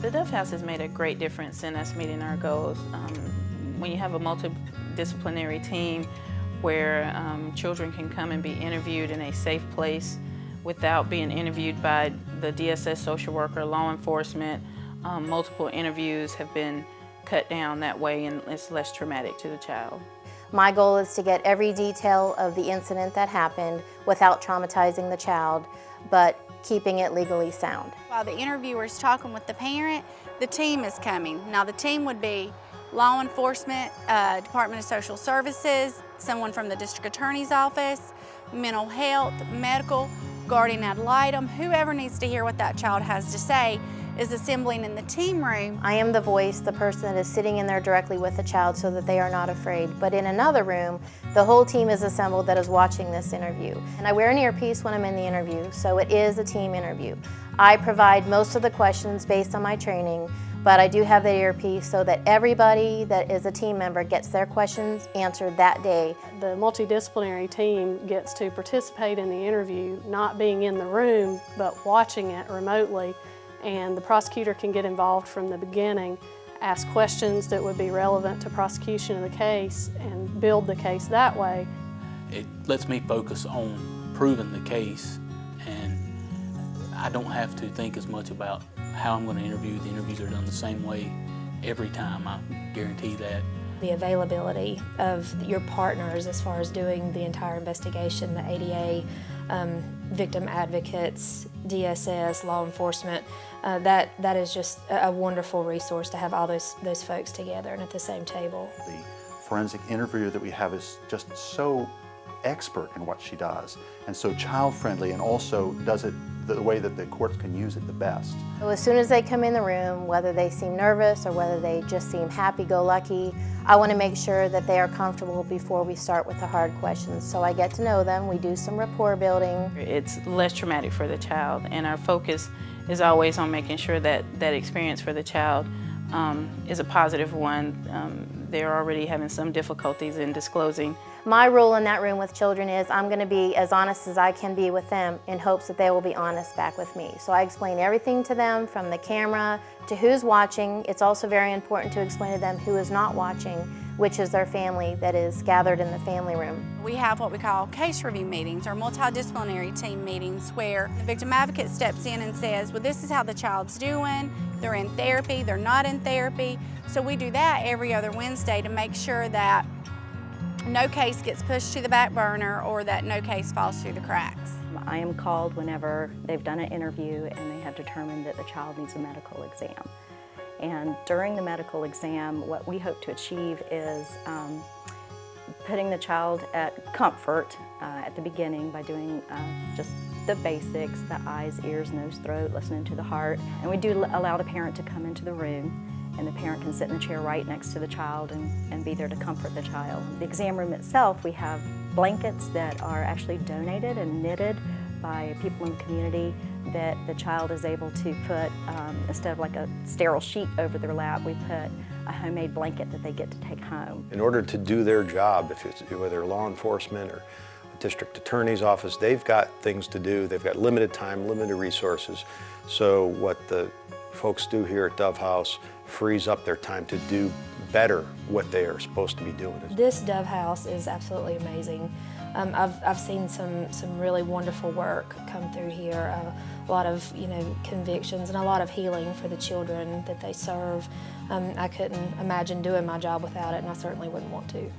The Dove House has made a great difference in us meeting our goals. When you have a multidisciplinary team where children can come and be interviewed in a safe place without being interviewed by the DSS social worker, law enforcement, multiple interviews have been cut down that way, and it's less traumatic to the child. My goal is to get every detail of the incident that happened without traumatizing the child, but keeping it legally sound. While the interviewer's talking with the parent, the team is coming. Now the team would be law enforcement, Department of Social Services, someone from the district attorney's office, mental health, medical, guardian ad litem, whoever needs to hear what that child has to say is assembling in the team room. I am the voice, the person that is sitting in there directly with the child so that they are not afraid. But in another room, the whole team is assembled that is watching this interview. And I wear an earpiece when I'm in the interview, so it is a team interview. I provide most of the questions based on my training, but I do have the earpiece so that everybody that is a team member gets their questions answered that day. The multidisciplinary team gets to participate in the interview, not being in the room, but watching it remotely. And the prosecutor can get involved from the beginning, ask questions that would be relevant to prosecution of the case, and build the case that way. It lets me focus on proving the case, and I don't have to think as much about how I'm going to interview. The interviews are done the same way every time, I guarantee that. The availability of your partners as far as doing the entire investigation, the ADA, victim advocates, DSS, law enforcement, that is just a wonderful resource to have all those folks together and at the same table. The forensic interviewer that we have is just so expert in what she does, and so child-friendly, and also does it the way that the courts can use it the best. So as soon as they come in the room, whether they seem nervous or whether they just seem happy-go-lucky, I want to make sure that they are comfortable before we start with the hard questions. So I get to know them, we do some rapport building. It's less traumatic for the child, and our focus is always on making sure that that experience for the child is a positive one. They're already having some difficulties in disclosing. My role in that room with children is I'm going to be as honest as I can be with them in hopes that they will be honest back with me. So I explain everything to them, from the camera to who's watching. It's also very important to explain to them who is not watching, which is their family that is gathered in the family room. We have what we call case review meetings or multidisciplinary team meetings where the victim advocate steps in and says, well, this is how the child's doing, they're in therapy, they're not in therapy. So we do that every other Wednesday to make sure that no case gets pushed to the back burner or that no case falls through the cracks. I am called whenever they've done an interview and they have determined that the child needs a medical exam. And during the medical exam, what we hope to achieve is putting the child at comfort at the beginning by doing just the basics, the eyes, ears, nose, throat, listening to the heart. And we do allow the parent to come into the room, and the parent can sit in the chair right next to the child and be there to comfort the child. The exam room itself, we have blankets that are actually donated and knitted by people in the community that the child is able to put, instead of like a sterile sheet over their lap, we put a homemade blanket that they get to take home. In order to do their job, if it's whether law enforcement or a district attorney's office, they've got things to do. They've got limited time, limited resources. So what the folks do here at Dove House frees up their time to do better what they are supposed to be doing. This Dove House is absolutely amazing. I've seen some really wonderful work come through here. A lot of convictions and a lot of healing for the children that they serve. I couldn't imagine doing my job without it, and I certainly wouldn't want to.